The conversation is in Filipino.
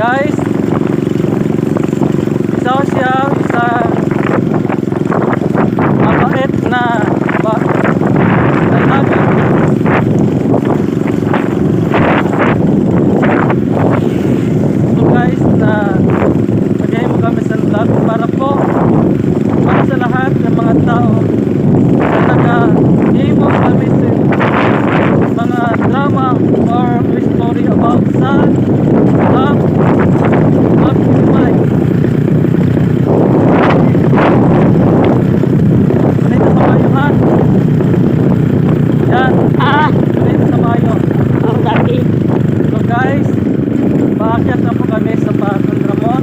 guys, isa siya isang mabait na dalaga. So guys, na lagay mo kami sa vlog para sa lahat ng mga tao na nag-imo kami sa mga drama or story about sad, love, buhay. Ganito sa bayo ha. Yan. Ganito sa bayo. Ang dati. So guys, paakyat na po kami sa Patong Ramon.